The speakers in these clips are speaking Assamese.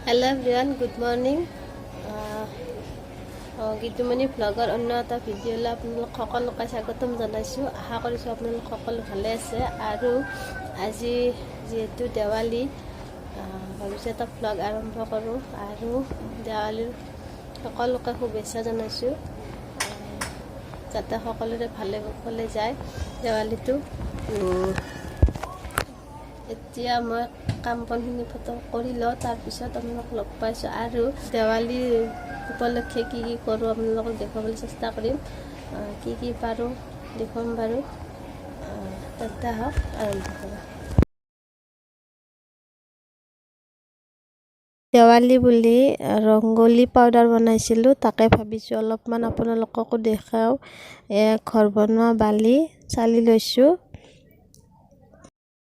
Hello everyone, good morning. Gitumoni vlogger অন্য এটা ভিডিঅ'লৈ আপোনালোক সকলোকে স্বাগতম জনাইছোঁ। আশা কৰিছোঁ আপোনালোক সকলো ভালে আছে আৰু আজি যিহেতু দেৱালী ভাবিছোঁ এটা ভ্লগ আৰম্ভ কৰোঁ আৰু দেৱালীৰ সকলোকে শুভেচ্ছা জনাইছোঁ যাতে সকলোৰে ভালে কুশলে যায় দেৱালীটো। এতিয়া মই কাম বনখিনি ফটো কৰি লওঁ, তাৰপিছত আপোনালোক লগ পাইছোঁ আৰু দেৱালী উপলক্ষে কি কৰোঁ আপোনালোকক দেখুৱাবলৈ চেষ্টা কৰিম। কি পাৰোঁ দেখুৱাম বাৰু। তেন্তে হওক আৰম্ভ কৰোঁ। দেৱালী বুলি ৰংগলী পাউডাৰ বনাইছিলোঁ, তাকে ভাবিছোঁ অলপমান আপোনালোককো দেখাওঁ। ঘৰ বনোৱা বালি চালি লৈছোঁ,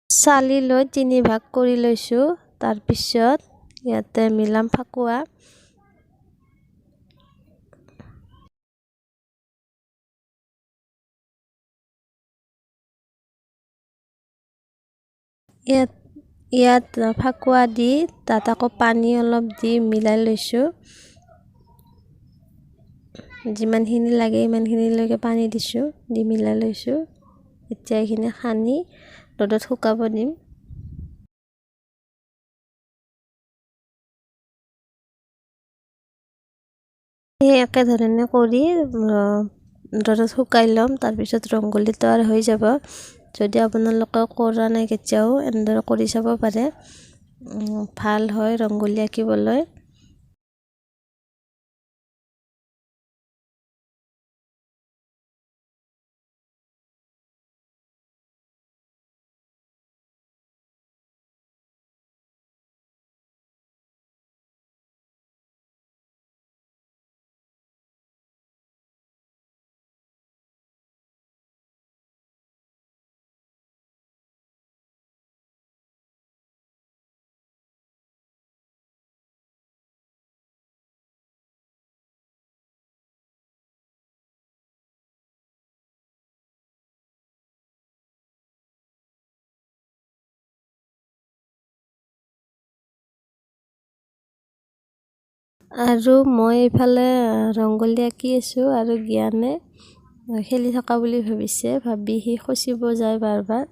চালি লৈ 3 ভাগ কৰি লৈছোঁ। তাৰপিছত ইয়াতে মিলাম ফাকুৱা, ইয়াত ফাকুৱা দি তাত আকৌ পানী অলপ দি মিলাই লৈছোঁ। যিমানখিনি লাগে ইমানখিনিলৈকে পানী দিছোঁ, দি মিলাই লৈছোঁ। এতিয়া এইখিনি সানি ৰ'দত শুকাব দিম। একেধৰণে কৰি ৰ'দত শুকাই ল'ম, তাৰপিছত ৰংগলী তৈয়াৰ হৈ যাব। যদি আপোনালোকে কৰা নাই কেতিয়াও এনেদৰে কৰি চাব পাৰে, ভাল হয় ৰংগলী আঁকিবলৈ। আৰু মই এইফালে ৰংগলী আঁকি আছোঁ আৰু জ্ঞানে খেলি থকা বুলি ভাবিছে, ভাবি সি খচিব যায় বাৰ বাৰ।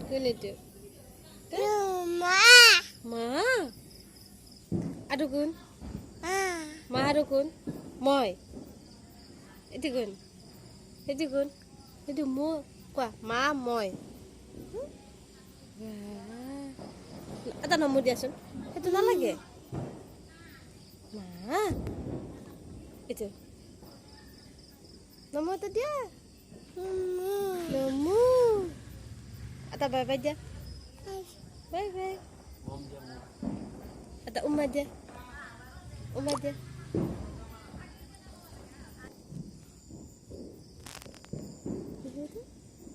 Kini tu. Ma. Adukun. Ma adukun. Moi. Itu kun. Itu kun. Itu mo. Kwa ma moi. Ada nomor dia sun. Itu nak lagi. Ma. Itu. Nomor tu dia. Nomor. Ada bye bye dia. Bye bye. Ada umma dia. Umma dia.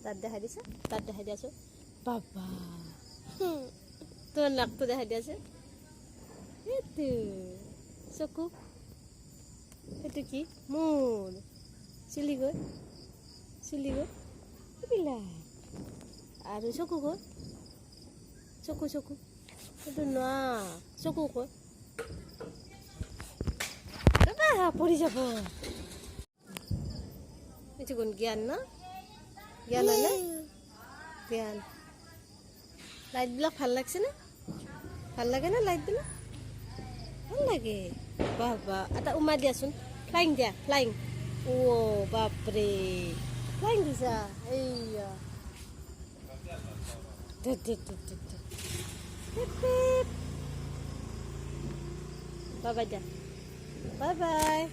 Tadi hadiah, tadi hadiah so. Papa. Tu anak tu dah hadiah so. Itu. Suku. Itu ki? Moon. Siligo. Siligo. Bila. Aru suku ko. Suku suku. Itu na. Suku ko. Apa? Pori jabo. Itu kon gian na? Gian na? Gian. Light bila ভাল লাগছে না? ভাল লাগে না light bila? ভাল লাগে. Baba, ata umma diasun. Flying dia, flying. Oh, bapre. Flying bisa. Iya. Tut. Pip. Bye-bye dia. Bye-bye.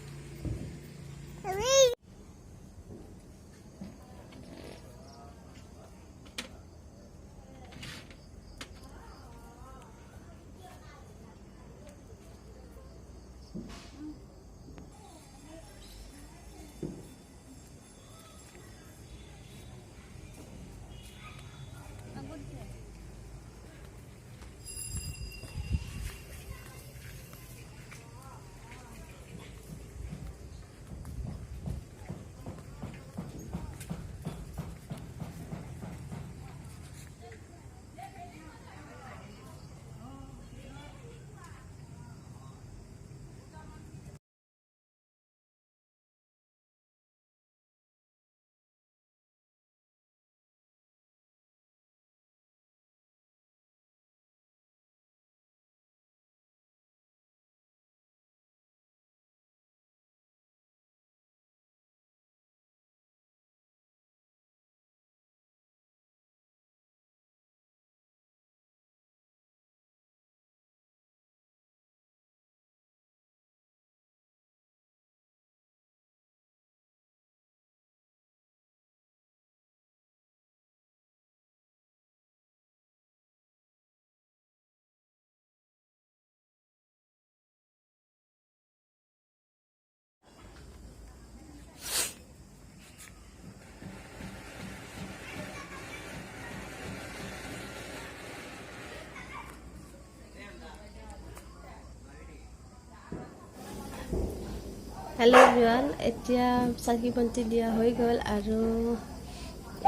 Hello everyone, এতিয়া চাকি বন্তি দিয়া হৈ গ'ল আৰু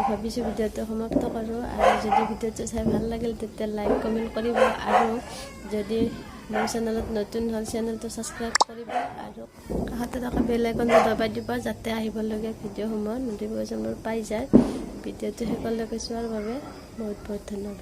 ভাবিছোঁ ভিডিঅ'টো সমাপ্ত কৰোঁ আৰু যদি ভিডিঅ'টো চাই ভাল লাগিল তেতিয়া লাইক কমেণ্ট কৰিব আৰু যদি মোৰ চেনেলত নতুন হ'ল চেনেলটো ছাবস্ক্ৰাইব কৰিব আৰু কাষতে থকা বেল আইকনটো দবাই দিব যাতে আহিবলগীয়া ভিডিঅ'সমূহ নটিফিকেশ্যনবোৰ পাই যায়। ভিডিঅ'টো শেষলৈকে চোৱাৰ বাবে বহুত বহুত ধন্যবাদ।